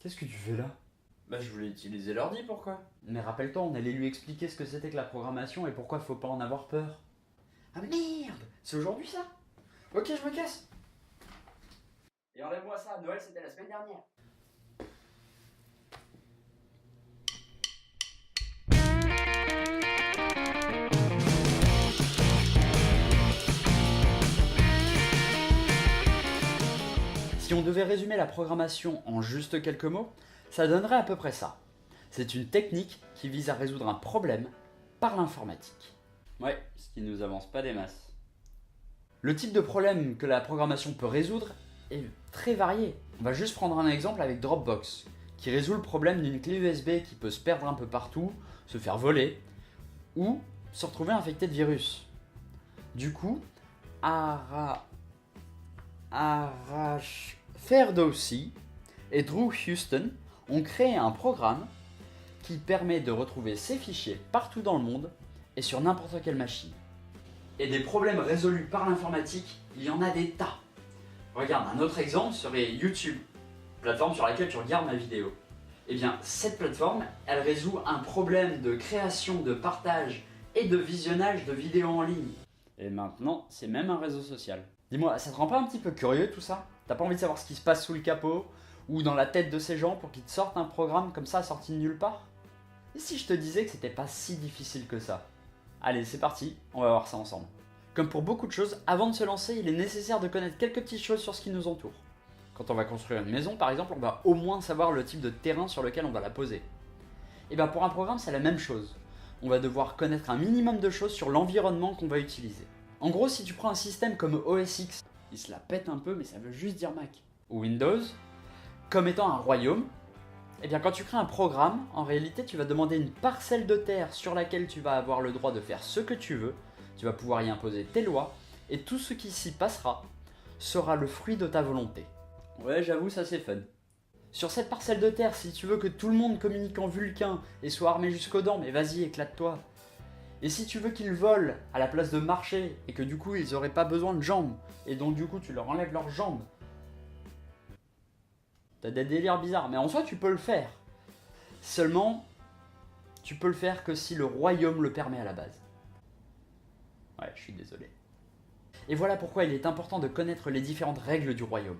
Qu'est-ce que tu fais là? Bah je voulais utiliser l'ordi, pourquoi? Mais rappelle-toi, on allait lui expliquer ce que c'était que la programmation et pourquoi faut pas en avoir peur. Ah merde! C'est aujourd'hui ça? Ok, je me casse! Et enlève-moi ça, Noël c'était la semaine dernière. Si on devait résumer la programmation en juste quelques mots, ça donnerait à peu près ça. C'est une technique qui vise à résoudre un problème par l'informatique. Ouais, ce qui nous avance pas des masses. Le type de problème que la programmation peut résoudre est très varié. On va juste prendre un exemple avec Dropbox, qui résout le problème d'une clé USB qui peut se perdre un peu partout, se faire voler, ou se retrouver infecté de virus. Du coup, Ferdowsi et Drew Houston ont créé un programme qui permet de retrouver ces fichiers partout dans le monde et sur n'importe quelle machine. Et des problèmes résolus par l'informatique, il y en a des tas. Regarde, un autre exemple serait YouTube, plateforme sur laquelle tu regardes ma vidéo. Eh bien, cette plateforme, elle résout un problème de création, de partage et de visionnage de vidéos en ligne. Et maintenant, c'est même un réseau social. Dis-moi, ça te rend pas un petit peu curieux tout ça? T'as pas envie de savoir ce qui se passe sous le capot ou dans la tête de ces gens pour qu'ils te sortent un programme comme ça sorti de nulle part? Et si je te disais que c'était pas si difficile que ça? Allez, c'est parti, on va voir ça ensemble. Comme pour beaucoup de choses, avant de se lancer, il est nécessaire de connaître quelques petites choses sur ce qui nous entoure. Quand on va construire une maison, par exemple, on va au moins savoir le type de terrain sur lequel on va la poser. Et bien pour un programme, c'est la même chose. On va devoir connaître un minimum de choses sur l'environnement qu'on va utiliser. En gros, si tu prends un système comme OS X, il se la pète un peu, mais ça veut juste dire Mac, ou Windows, comme étant un royaume, et bien quand tu crées un programme, en réalité, tu vas demander une parcelle de terre sur laquelle tu vas avoir le droit de faire ce que tu veux, tu vas pouvoir y imposer tes lois, et tout ce qui s'y passera sera le fruit de ta volonté. Ouais, j'avoue, ça c'est fun. Sur cette parcelle de terre, si tu veux que tout le monde communique en vulcain et soit armé jusqu'aux dents, mais vas-y, éclate-toi. Et si tu veux qu'ils volent à la place de marcher et que du coup ils auraient pas besoin de jambes, et donc du coup tu leur enlèves leurs jambes, t'as des délires bizarres, mais en soi tu peux le faire. Seulement, tu peux le faire que si le royaume le permet à la base. Ouais, je suis désolé. Et voilà pourquoi il est important de connaître les différentes règles du royaume.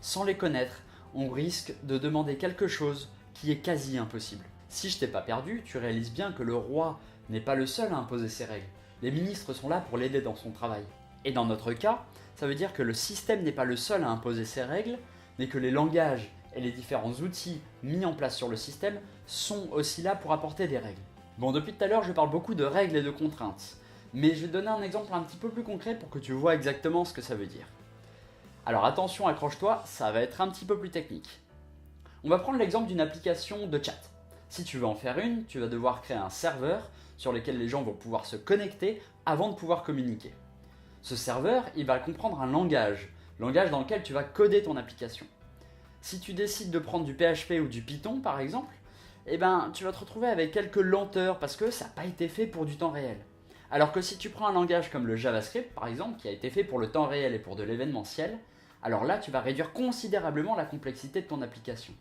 Sans les connaître, on risque de demander quelque chose qui est quasi impossible. Si je t'ai pas perdu, tu réalises bien que le roi n'est pas le seul à imposer ses règles. Les ministres sont là pour l'aider dans son travail. Et dans notre cas, ça veut dire que le système n'est pas le seul à imposer ses règles, mais que les langages et les différents outils mis en place sur le système sont aussi là pour apporter des règles. Bon, depuis tout à l'heure, je parle beaucoup de règles et de contraintes, mais je vais te donner un exemple un petit peu plus concret pour que tu vois exactement ce que ça veut dire. Alors attention, accroche-toi, ça va être un petit peu plus technique. On va prendre l'exemple d'une application de chat. Si tu veux en faire une, tu vas devoir créer un serveur sur lequel les gens vont pouvoir se connecter avant de pouvoir communiquer. Ce serveur, il va comprendre un langage dans lequel tu vas coder ton application. Si tu décides de prendre du PHP ou du Python par exemple, eh ben, tu vas te retrouver avec quelques lenteurs parce que ça n'a pas été fait pour du temps réel. Alors que si tu prends un langage comme le JavaScript par exemple, qui a été fait pour le temps réel et pour de l'événementiel, alors là tu vas réduire considérablement la complexité de ton application.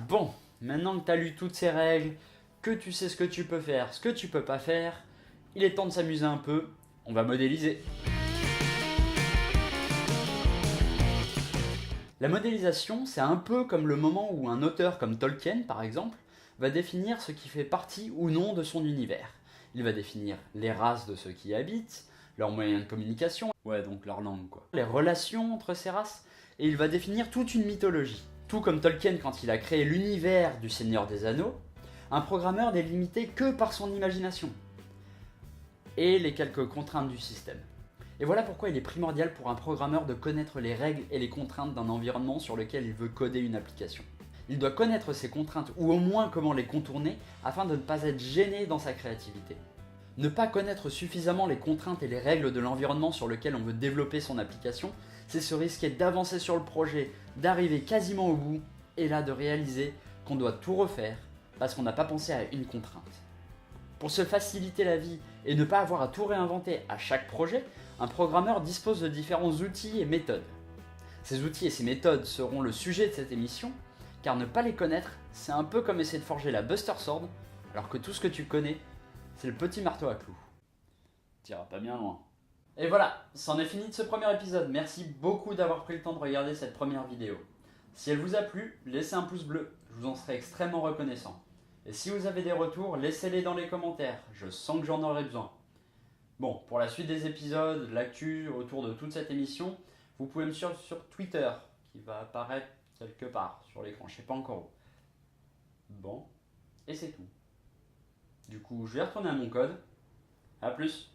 Bon, maintenant que tu as lu toutes ces règles, que tu sais ce que tu peux faire, ce que tu peux pas faire, il est temps de s'amuser un peu, on va modéliser. La modélisation, c'est un peu comme le moment où un auteur comme Tolkien, par exemple, va définir ce qui fait partie ou non de son univers. Il va définir les races de ceux qui y habitent, leurs moyens de communication, ouais donc leur langue quoi, les relations entre ces races, et il va définir toute une mythologie. Tout comme Tolkien quand il a créé l'univers du Seigneur des Anneaux, un programmeur n'est limité que par son imagination et les quelques contraintes du système. Et voilà pourquoi il est primordial pour un programmeur de connaître les règles et les contraintes d'un environnement sur lequel il veut coder une application. Il doit connaître ces contraintes ou au moins comment les contourner afin de ne pas être gêné dans sa créativité. Ne pas connaître suffisamment les contraintes et les règles de l'environnement sur lequel on veut développer son application, c'est se risquer d'avancer sur le projet, d'arriver quasiment au bout et là de réaliser qu'on doit tout refaire parce qu'on n'a pas pensé à une contrainte. Pour se faciliter la vie et ne pas avoir à tout réinventer à chaque projet, un programmeur dispose de différents outils et méthodes. Ces outils et ces méthodes seront le sujet de cette émission, car ne pas les connaître, c'est un peu comme essayer de forger la Buster Sword, alors que tout ce que tu connais, c'est le petit marteau à clous. T'iras pas bien loin. Et voilà, c'en est fini de ce premier épisode. Merci beaucoup d'avoir pris le temps de regarder cette première vidéo. Si elle vous a plu, laissez un pouce bleu, je vous en serai extrêmement reconnaissant. Et si vous avez des retours, laissez-les dans les commentaires, je sens que j'en aurai besoin. Bon, pour la suite des épisodes, l'actu autour de toute cette émission, vous pouvez me suivre sur Twitter, qui va apparaître quelque part sur l'écran, je sais pas encore où. Bon, et c'est tout. Du coup, je vais retourner à mon code. A plus.